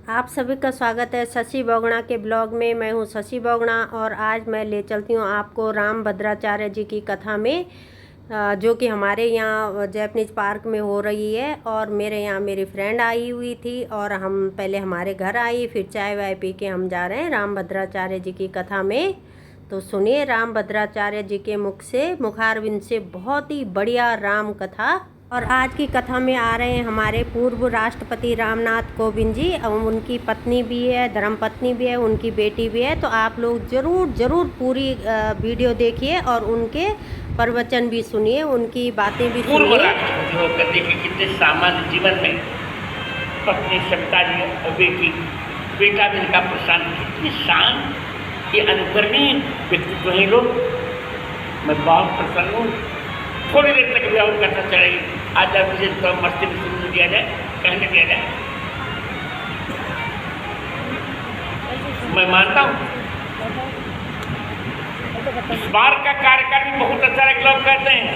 आप सभी का स्वागत है शशि बोगड़ा के ब्लॉग में। मैं हूं शशि बोगड़ा और आज मैं ले चलती हूं आपको रामभद्राचार्य जी की कथा में, जो कि हमारे यहाँ जैपनीज पार्क में हो रही है। और मेरे यहाँ मेरी फ्रेंड आई हुई थी और हम पहले हमारे घर आई, फिर चाय वाय पी के हम जा रहे हैं रामभद्राचार्य जी की कथा में। तो सुनिए रामभद्राचार्य जी के मुख से, मुखारविंद से बहुत ही बढ़िया राम कथा। और आज की कथा में आ रहे हैं हमारे पूर्व राष्ट्रपति रामनाथ कोविंद जी, उनकी पत्नी भी है, धर्मपत्नी भी है, उनकी बेटी भी है। तो आप लोग ज़रूर पूरी वीडियो देखिए और उनके प्रवचन भी सुनिए, उनकी बातें भी पूर्व सुनिए। राष्ट्रपति होकर देखिए कितने सामान्य जीवन में पत्नी सविता जी और बेटा भी इनका प्रशांत, कितनी शांत, ये अनुकरणीय व्यक्तित्व हैं लोग। मैं बहुत प्रसन्न हूँ। थोड़ी देर तक भी और कथा चलेगी। आज आप मुझे तो मस्ती में सुनने दिया जाए, कहने दिया जाए, मैं मानता हूँ। इस बार का कार्यकाल भी बहुत अच्छा है। लोग कहते हैं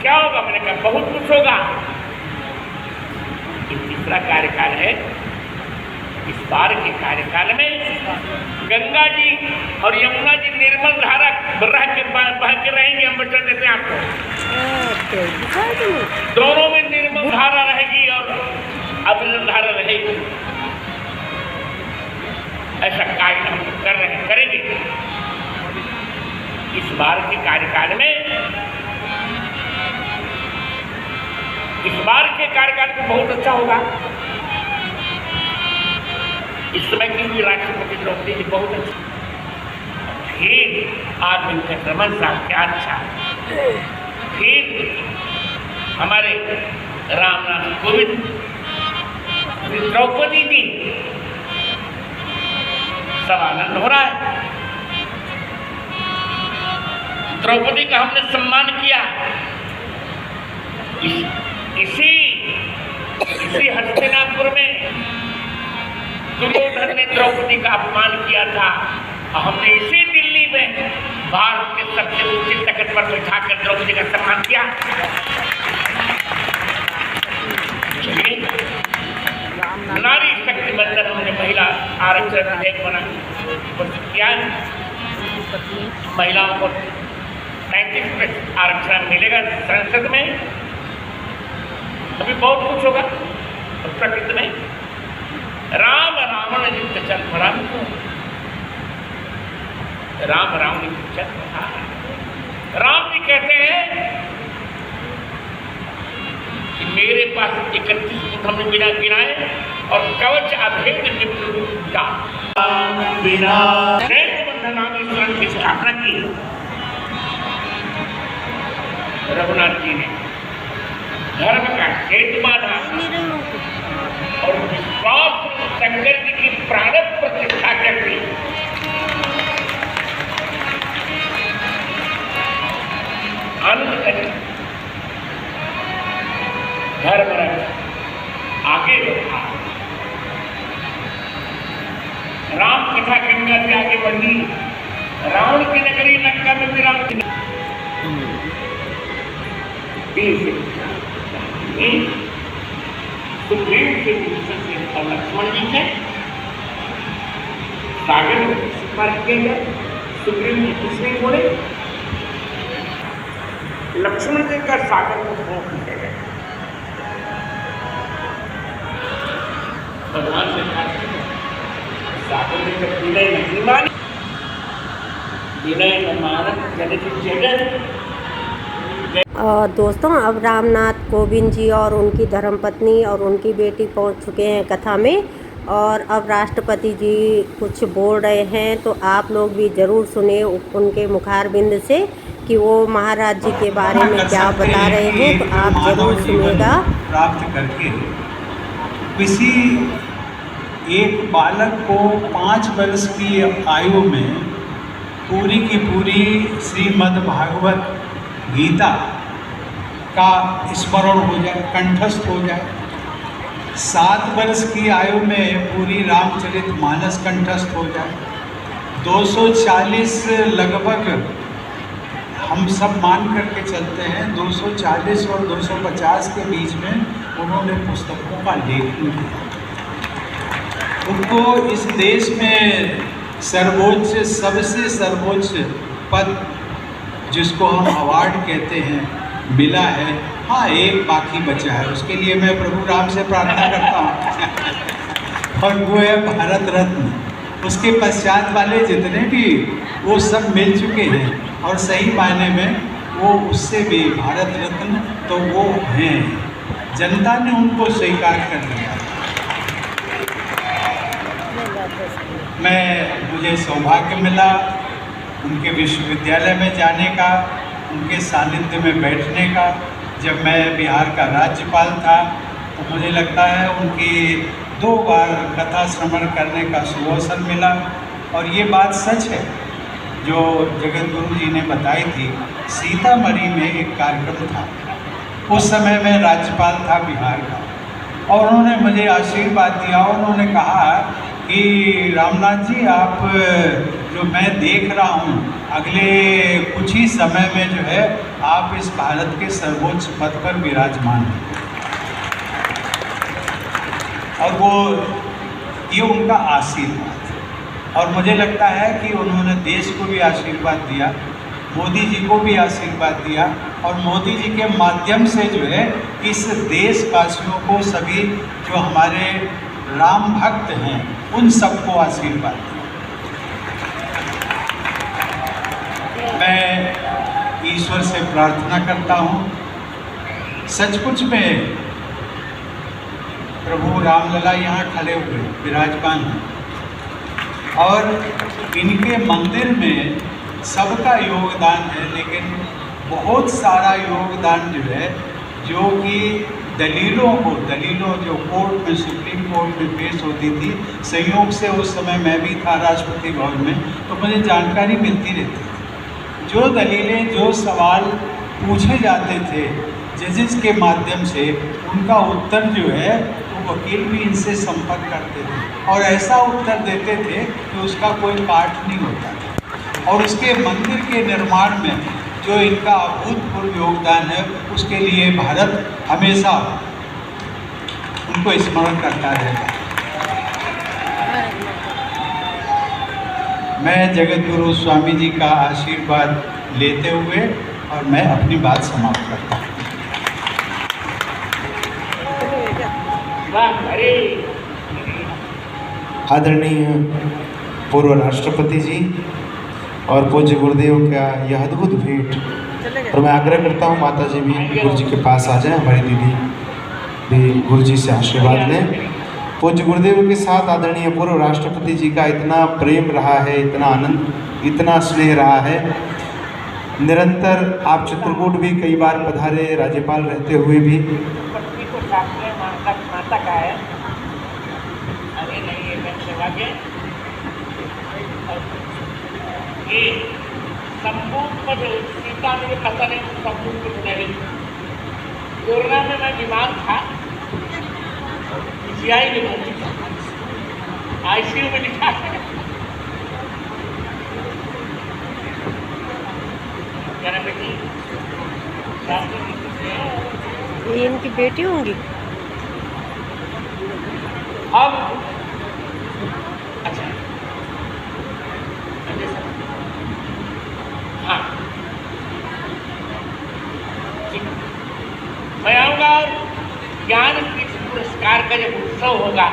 क्या होगा, मैंने कहा बहुत कुछ होगा। ये तीसरा कार्यकाल है। इस बार के कार्यकाल में गंगा जी और यमुना जी निर्मल धारा बह के रहेंगे। हम वचन देते हैं आपको, दोनों में निर्मल धारा रहेगी और अविरल धारा रहेगी। ऐसा कार्य हम कर रहे हैं, करेंगे। इस बार के कार्यकाल में, इस बार के कार्यकाल में बहुत अच्छा होगा। इस समय की भी राष्ट्रपति द्रौपदी जी बहुत अच्छी, फिर आदमी के रमन साहब क्या अच्छा, फिर हमारे रामनाथ कोविंद, द्रौपदी जी, सब आनंद हो रहा है। द्रौपदी का हमने सम्मान किया। इसी हस्तिनापुर में दुर्योधन ने द्रौपदी का अपमान किया था और हमने इसी दिल्ली में भारत के सबसे ऊंची तख्त पर बैठाकर द्रौपदी का सम्मान किया। चलिए, नारी शक्ति मंदिर हमने महिला आरक्षण विधेयक बना किया। महिलाओं को 35% आरक्षण मिलेगा संसद में। अभी बहुत कुछ होगा प्रकृति में। राम रावण युद्ध चल पड़ा, राम रावण युद्ध चल पड़ा। राम जी कहते हैं कि मेरे पास 31 फुट हमने बिना गिनाए और कवच अभेद निपुणता बिना बंधनामिश्रण की स्थापना की रघुनाथ जी ने। धर्म का हेतु बाधा और विश्वास शंकर जी की प्राण प्रतिष्ठा करती। आनंद करें, धर्म आगे बढ़ा। राम कथा गंगा से आगे बढ़ी। रावण की नगरी लंका में भी राम की सुग्रीव से और लक्ष्मण जी से सागर पर किए गए। सुग्रीव जी कुछ नहीं बोले, लक्ष्मण जी का सागर को फोड़ दिया गया। भगवान से सागर में जब विनय नहीं मानी, विनय न मानत जनित जगत। दोस्तों, अब रामनाथ कोविंद जी और उनकी धर्मपत्नी और उनकी बेटी पहुंच चुके हैं कथा में और अब राष्ट्रपति जी कुछ बोल रहे हैं। तो आप लोग भी ज़रूर सुने उनके मुखारबिंद से कि वो महाराज जी के बारे में क्या बता रहे हैं। तो आप ज़रूर सुनिएगा। प्राप्त करके किसी एक बालक को 5 वर्ष की आयु में पूरी की पूरी श्रीमद् भागवत गीता का स्मरण हो जाए, कंठस्थ हो जाए। 7 वर्ष की आयु में पूरी रामचरितमानस कंठस्थ हो जाए। 240 लगभग हम सब मान करके चलते हैं, 240 और 250 के बीच में उन्होंने पुस्तकों का लेखन किया। खुद को इस देश में सर्वोच्च, सबसे सर्वोच्च पद जिसको हम अवार्ड कहते हैं मिला है। हाँ, एक बाकी बचा है, उसके लिए मैं प्रभु राम से प्रार्थना करता हूँ और वो है भारत रत्न। उसके पश्चात वाले जितने भी वो सब मिल चुके हैं और सही मायने में वो उससे भी भारत रत्न तो वो हैं, जनता ने उनको स्वीकार कर लिया। मुझे सौभाग्य मिला उनके विश्वविद्यालय में जाने का, उनके सानिध्य में बैठने का। जब मैं बिहार का राज्यपाल था तो मुझे लगता है उनकी 2 बार कथा श्रवण करने का सुअवसर मिला। और ये बात सच है जो जगत गुरु जी ने बताई थी। सीतामढ़ी में एक कार्यक्रम था, उस समय मैं राज्यपाल था बिहार का, और उन्होंने मुझे आशीर्वाद दिया। उन्होंने कहा कि रामनाथ जी, आप जो मैं देख रहा हूँ अगले कुछ ही समय में जो है आप इस भारत के सर्वोच्च पद पर विराजमान हैं। और वो ये उनका आशीर्वाद, और मुझे लगता है कि उन्होंने देश को भी आशीर्वाद दिया, मोदी जी को भी आशीर्वाद दिया, और मोदी जी के माध्यम से जो है इस देशवासियों को, सभी जो हमारे राम भक्त हैं उन सबको आशीर्वाद दिया। मैं ईश्वर से प्रार्थना करता हूँ, सचमुच में प्रभु रामलला यहाँ खड़े हुए विराजमान हैं, और इनके मंदिर में सबका योगदान है, लेकिन बहुत सारा योगदान जो है जो कि दलीलों जो कोर्ट में, सुप्रीम कोर्ट में पेश होती थी, संयोग से उस समय मैं भी था राष्ट्रपति भवन में, तो मुझे जानकारी मिलती रहती थी। जो दलीलें, जो सवाल पूछे जाते थे जजेस के माध्यम से, उनका उत्तर जो है तो वकील भी इनसे संपर्क करते थे और ऐसा उत्तर देते थे कि उसका कोई काट नहीं होता था। और उसके मंदिर के निर्माण में जो इनका अभूतपूर्व योगदान है, उसके लिए भारत हमेशा उनको स्मरण करता रहेगा। मैं जगत गुरु स्वामी जी का आशीर्वाद लेते हुए और मैं अपनी बात समाप्त करता हूँ। आदरणीय पूर्व राष्ट्रपति जी और पूज्य गुरुदेव का यह अद्भुत भेंट, और मैं आग्रह करता हूँ माता जी भी गुरु जी के पास आ जाएं, हमारी दीदी भी गुरु जी से आशीर्वाद लें। पूज्य गुरुदेव के साथ आदरणीय पूर्व राष्ट्रपति जी का इतना प्रेम रहा है, इतना आनंद, इतना स्नेह रहा है। निरंतर आप चित्रकूट भी कई बार पधारे, राज्यपाल रहते हुए भी। माता का है, अरे नहीं, ये मैं सेवा के ये संपूर्ण पद सीता में पता नहीं संपूर्ण कुछ नहीं। कोरोना में मैं बीमार था, पीजीआई में भर्ती था, आईसीयू में लिखा है। क्या नाम बेटी? ये इनकी बेटी होंगी। अब अच्छा, हाँ, मैं आऊँगा और ज्ञानपीठ पुरस्कार का जब उत्सव होगा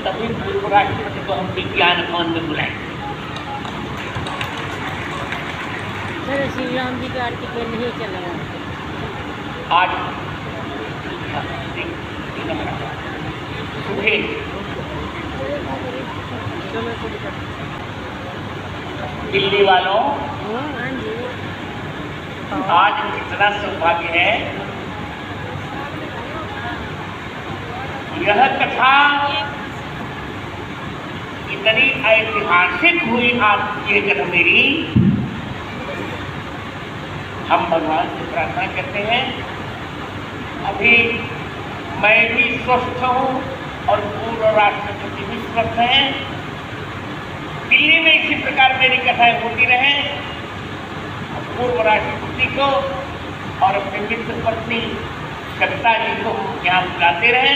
तभी पूर्व राष्ट्रपति को हम विज्ञान भवन में बुलाएंगे। सर, श्री राम जी का आर्टिकल नहीं चला आज दिल्ली वालों, आज कितना सौभाग्य है। यह कथा इतनी ऐतिहासिक हुई आपकी कथा मेरी। हम भगवान से प्रार्थना करते हैं, अभी मैं भी स्वस्थ हूँ और पूर्व राष्ट्रपति भी स्वस्थ हैं। दिल्ली में इसी प्रकार मेरी कथाएं होती रहे। पूर्व राष्ट्रपति को और अपने मित्र पत्नी कविता जी को यहाँ बुलाते रहे।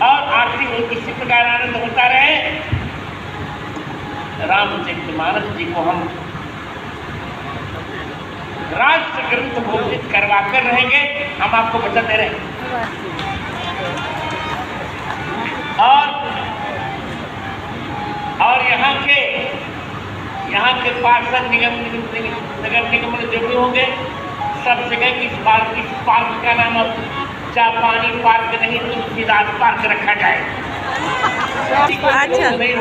और आरती इसी प्रकार आनंद होता रहे। रामचरितमानस जी को हम राष्ट्र ग्रंथ घोषित करवा कर रहेंगे, हम आपको वचन दे रहे हैं। और यहाँ के पार्षद नगर निगम जो भी होंगे, सब जगह इस पार्क का नाम अब जापानी पार्क नहीं, तुलसीदास पार्क रखा जाए।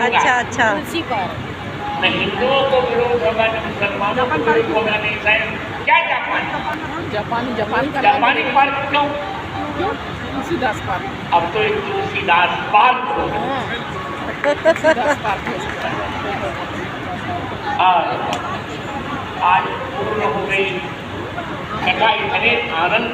अच्छा। न हिंदुओं को विरोध होगा, न मुसलमानों को विरोध होगा, नहीं शायद क्या जापानी पार्क क्यों? तुलसीदास पार्क। अब तो एक तुलसीदास पार्क होगा। आज पूर्ण हो गई कथा, इतने आनंद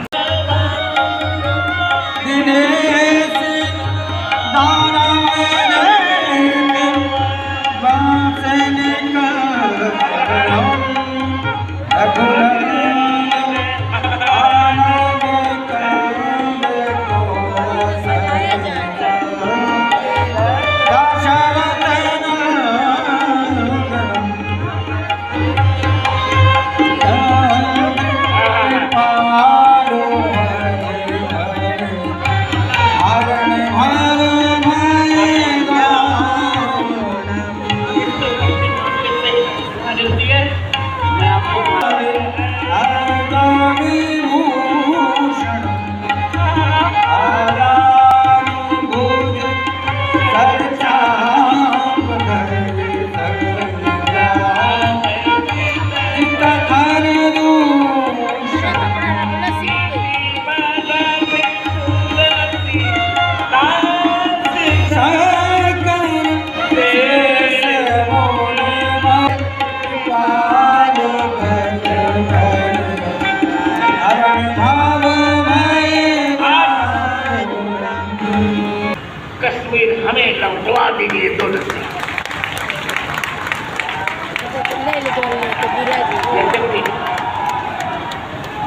कश्मीर हमें लौटवा दीजिए तुलसी।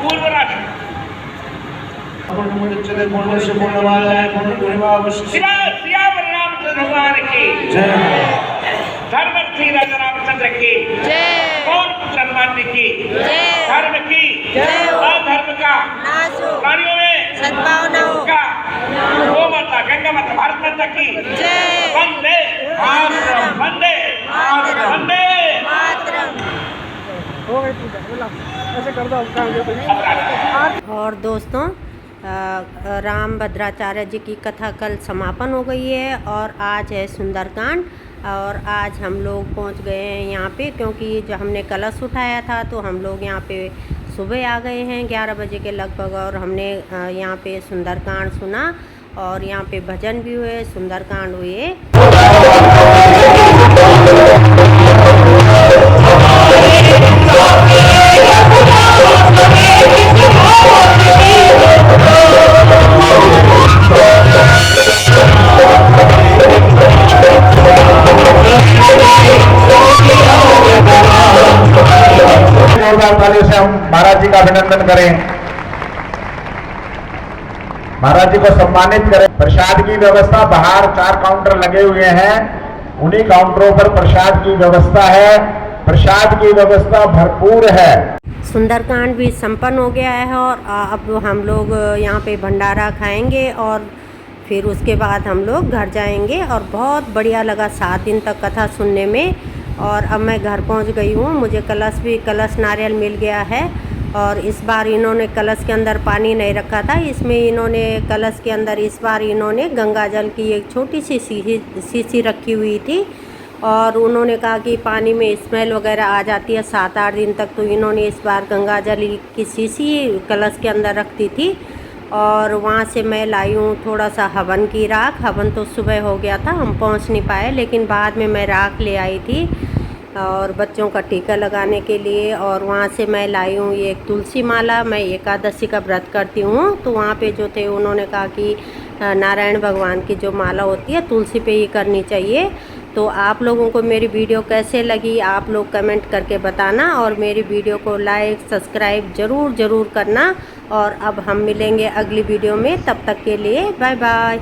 पूर्व राष्ट्र सियावर रामचंद्र भगवान की जय। धर्मर्थी राजा रामचंद्र की जय। कौन सम्मान की जय। धर्म की जय। अधर्म का नाश हो, प्राणियों में सद्भावना हो, का गो माता गंगा माता भारत माता की जय। वंदे मातरम, वंदे मातरम, वंदे मातरम। और दोस्तों, राम भद्राचार्य जी की कथा कल समापन हो गई है और आज है सुंदरकांड। और आज हम लोग पहुंच गए हैं यहाँ पे, क्योंकि जो हमने कलश उठाया था तो हम लोग यहाँ पे सुबह आ गए हैं 11 बजे के लगभग। और हमने यहाँ पे सुंदरकांड सुना और यहाँ पे भजन भी हुए, सुंदरकांड हुए। से हम महाराज जी का अभिनंदन करें, महाराज जी को सम्मानित करें। प्रसाद की व्यवस्था बाहर 4 काउंटर लगे हुए हैं, उन्हीं काउंटरों पर प्रसाद की व्यवस्था है। प्रसाद की व्यवस्था भरपूर है। सुंदरकांड भी संपन्न हो गया है और अब हम लोग यहाँ पे भंडारा खाएंगे और फिर उसके बाद हम लोग घर जाएंगे। और बहुत बढ़िया लगा 7 दिन तक कथा सुनने में। और अब मैं घर पहुँच गई हूँ, मुझे कलश नारियल मिल गया है। और इस बार इन्होंने कलश के अंदर पानी नहीं रखा था, इसमें इन्होंने कलश के अंदर इस बार इन्होंने गंगा जल की एक छोटी सी शीशी रखी हुई थी। और उन्होंने कहा कि पानी में स्मेल वगैरह आ जाती है 7-8 दिन तक, तो इन्होंने इस बार गंगा जल की शीशी कलश के अंदर रखती थी। और वहाँ से मैं लाई हूँ थोड़ा सा हवन की राख। हवन तो सुबह हो गया था, हम पहुँच नहीं पाए, लेकिन बाद में मैं राख ले आई थी और बच्चों का टीका लगाने के लिए। और वहाँ से मैं लाई हूँ ये एक तुलसी माला। मैं एकादशी का व्रत करती हूँ, तो वहाँ पे जो थे उन्होंने कहा कि नारायण भगवान की जो माला होती है तुलसी पे ही करनी चाहिए। तो आप लोगों को मेरी वीडियो कैसे लगी आप लोग कमेंट करके बताना, और मेरी वीडियो को लाइक सब्सक्राइब ज़रूर करना। और अब हम मिलेंगे अगली वीडियो में, तब तक के लिए बाय बाय।